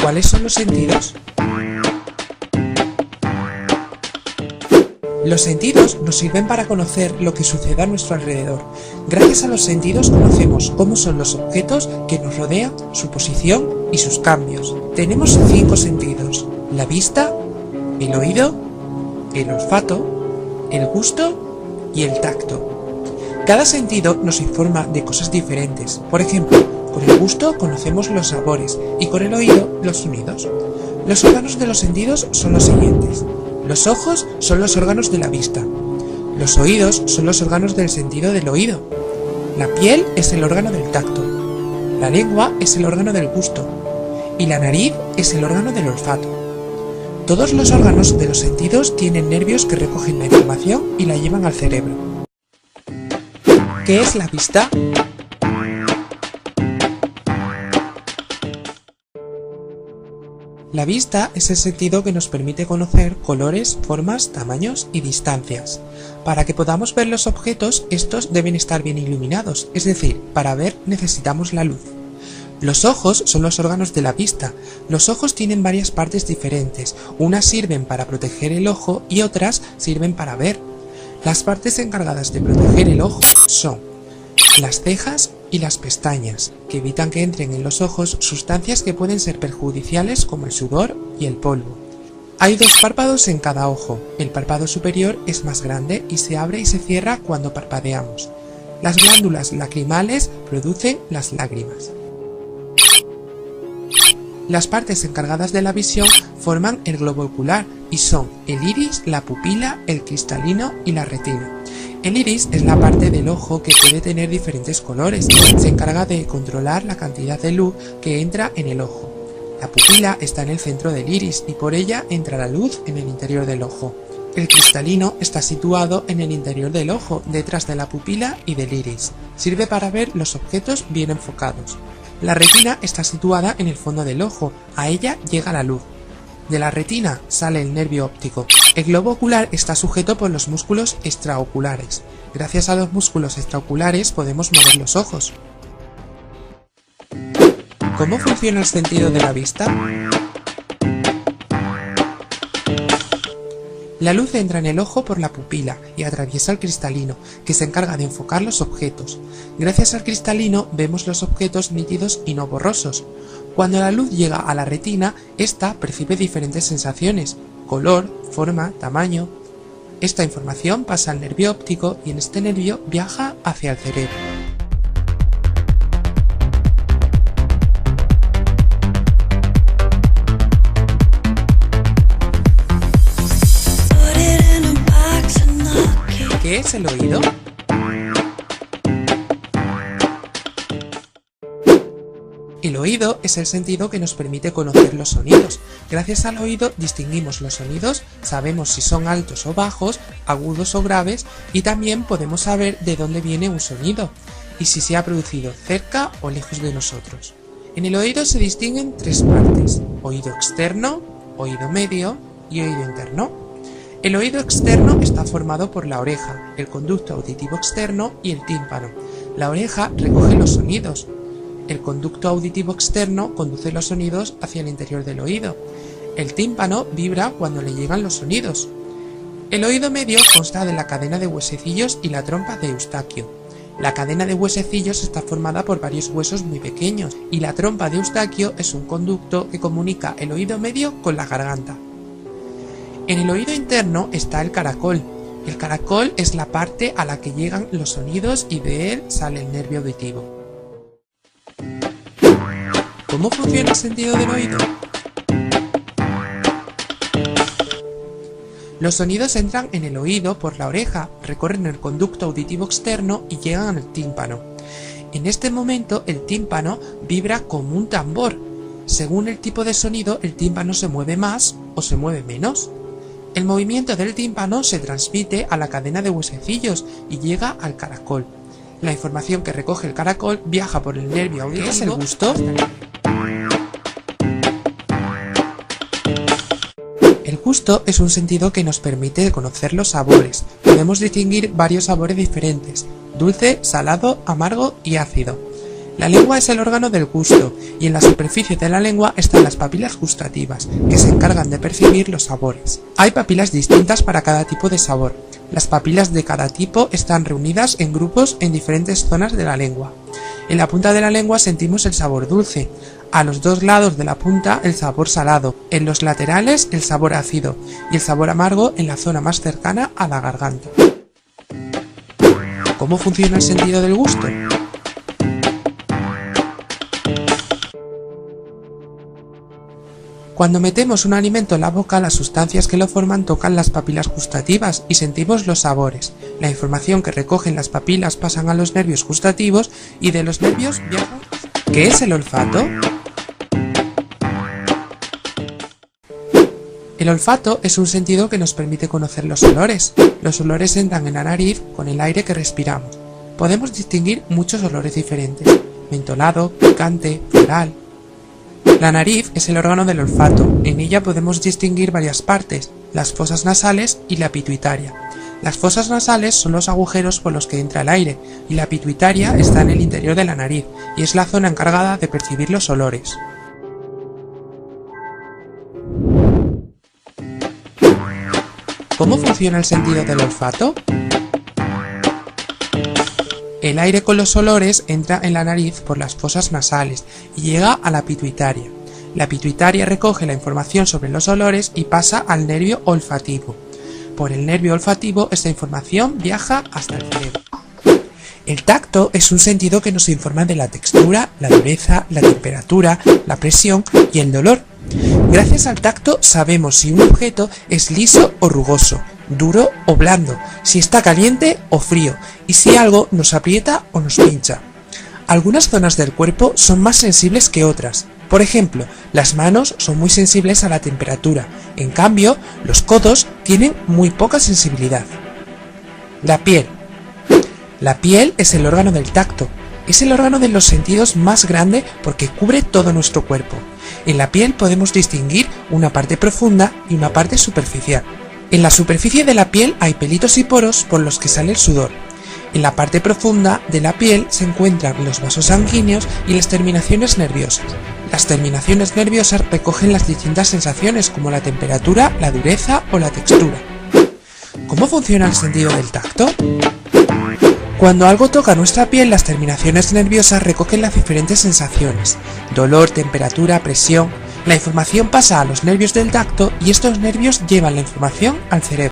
¿Cuáles son los sentidos? Los sentidos nos sirven para conocer lo que sucede a nuestro alrededor. Gracias a los sentidos conocemos cómo son los objetos que nos rodean, su posición y sus cambios. Tenemos 5 sentidos: la vista, el oído, el olfato, el gusto y el tacto. Cada sentido nos informa de cosas diferentes. Por ejemplo, con el gusto conocemos los sabores y con el oído los sonidos. Los órganos de los sentidos son los siguientes. Los ojos son los órganos de la vista. Los oídos son los órganos del sentido del oído. La piel es el órgano del tacto. La lengua es el órgano del gusto. Y la nariz es el órgano del olfato. Todos los órganos de los sentidos tienen nervios que recogen la información y la llevan al cerebro. ¿Qué es la vista? La vista es el sentido que nos permite conocer colores, formas, tamaños y distancias. Para que podamos ver los objetos, estos deben estar bien iluminados, es decir, para ver necesitamos la luz. Los ojos son los órganos de la vista. Los ojos tienen varias partes diferentes, unas sirven para proteger el ojo y otras sirven para ver. Las partes encargadas de proteger el ojo son las cejas y las pestañas, que evitan que entren en los ojos sustancias que pueden ser perjudiciales como el sudor y el polvo. Hay 2 párpados en cada ojo. El párpado superior es más grande y se abre y se cierra cuando parpadeamos. Las glándulas lacrimales producen las lágrimas. Las partes encargadas de la visión forman el globo ocular y son el iris, la pupila, el cristalino y la retina. El iris es la parte del ojo que puede tener diferentes colores. Se encarga de controlar la cantidad de luz que entra en el ojo. La pupila está en el centro del iris y por ella entra la luz en el interior del ojo. El cristalino está situado en el interior del ojo, detrás de la pupila y del iris. Sirve para ver los objetos bien enfocados. La retina está situada en el fondo del ojo. A ella llega la luz. De la retina sale el nervio óptico. El globo ocular está sujeto por los músculos extraoculares. Gracias a los músculos extraoculares podemos mover los ojos. ¿Cómo funciona el sentido de la vista? La luz entra en el ojo por la pupila y atraviesa el cristalino, que se encarga de enfocar los objetos. Gracias al cristalino vemos los objetos nítidos y no borrosos. Cuando la luz llega a la retina, ésta percibe diferentes sensaciones: color, forma, tamaño. Esta información pasa al nervio óptico y en este nervio viaja hacia el cerebro. ¿Qué es el oído? El oído es el sentido que nos permite conocer los sonidos. Gracias al oído distinguimos los sonidos, sabemos si son altos o bajos, agudos o graves y también podemos saber de dónde viene un sonido y si se ha producido cerca o lejos de nosotros. En el oído se distinguen 3 partes: oído externo, oído medio y oído interno. El oído externo está formado por la oreja, el conducto auditivo externo y el tímpano. La oreja recoge los sonidos. El conducto auditivo externo conduce los sonidos hacia el interior del oído. El tímpano vibra cuando le llegan los sonidos. El oído medio consta de la cadena de huesecillos y la trompa de Eustaquio. La cadena de huesecillos está formada por varios huesos muy pequeños y la trompa de Eustaquio es un conducto que comunica el oído medio con la garganta. En el oído interno está el caracol. El caracol es la parte a la que llegan los sonidos y de él sale el nervio auditivo. ¿Cómo funciona el sentido del oído? Los sonidos entran en el oído por la oreja, recorren el conducto auditivo externo y llegan al tímpano. En este momento el tímpano vibra como un tambor. Según el tipo de sonido, el tímpano se mueve más o se mueve menos. El movimiento del tímpano se transmite a la cadena de huesecillos y llega al caracol. La información que recoge el caracol viaja por el nervio auditivo. ¿Qué es el gusto? El gusto es un sentido que nos permite conocer los sabores. Podemos distinguir varios sabores diferentes: dulce, salado, amargo y ácido. La lengua es el órgano del gusto, y en la superficie de la lengua están las papilas gustativas, que se encargan de percibir los sabores. Hay papilas distintas para cada tipo de sabor. Las papilas de cada tipo están reunidas en grupos en diferentes zonas de la lengua. En la punta de la lengua sentimos el sabor dulce, a los dos lados de la punta el sabor salado, en los laterales el sabor ácido y el sabor amargo en la zona más cercana a la garganta. ¿Cómo funciona el sentido del gusto? Cuando metemos un alimento en la boca, las sustancias que lo forman tocan las papilas gustativas y sentimos los sabores. La información que recogen las papilas pasan a los nervios gustativos y de los nervios viajan. ¿Qué es el olfato? El olfato es un sentido que nos permite conocer los olores. Los olores entran en la nariz con el aire que respiramos. Podemos distinguir muchos olores diferentes: mentolado, picante, floral. La nariz es el órgano del olfato. En ella podemos distinguir varias partes: las fosas nasales y la pituitaria. Las fosas nasales son los agujeros por los que entra el aire, y la pituitaria está en el interior de la nariz, y es la zona encargada de percibir los olores. ¿Cómo funciona el sentido del olfato? El aire con los olores entra en la nariz por las fosas nasales y llega a la pituitaria. La pituitaria recoge la información sobre los olores y pasa al nervio olfativo. Por el nervio olfativo esta información viaja hasta el cerebro. El tacto es un sentido que nos informa de la textura, la dureza, la temperatura, la presión y el dolor. Gracias al tacto sabemos si un objeto es liso o rugoso, duro o blando, si está caliente o frío, y si algo nos aprieta o nos pincha. Algunas zonas del cuerpo son más sensibles que otras. Por ejemplo, las manos son muy sensibles a la temperatura, en cambio, los codos tienen muy poca sensibilidad. La piel. La piel es el órgano del tacto. Es el órgano de los sentidos más grande porque cubre todo nuestro cuerpo. En la piel podemos distinguir una parte profunda y una parte superficial. En la superficie de la piel hay pelitos y poros por los que sale el sudor. En la parte profunda de la piel se encuentran los vasos sanguíneos y las terminaciones nerviosas. Las terminaciones nerviosas recogen las distintas sensaciones como la temperatura, la dureza o la textura. ¿Cómo funciona el sentido del tacto? Cuando algo toca nuestra piel, las terminaciones nerviosas recogen las diferentes sensaciones: dolor, temperatura, presión. La información pasa a los nervios del tacto y estos nervios llevan la información al cerebro.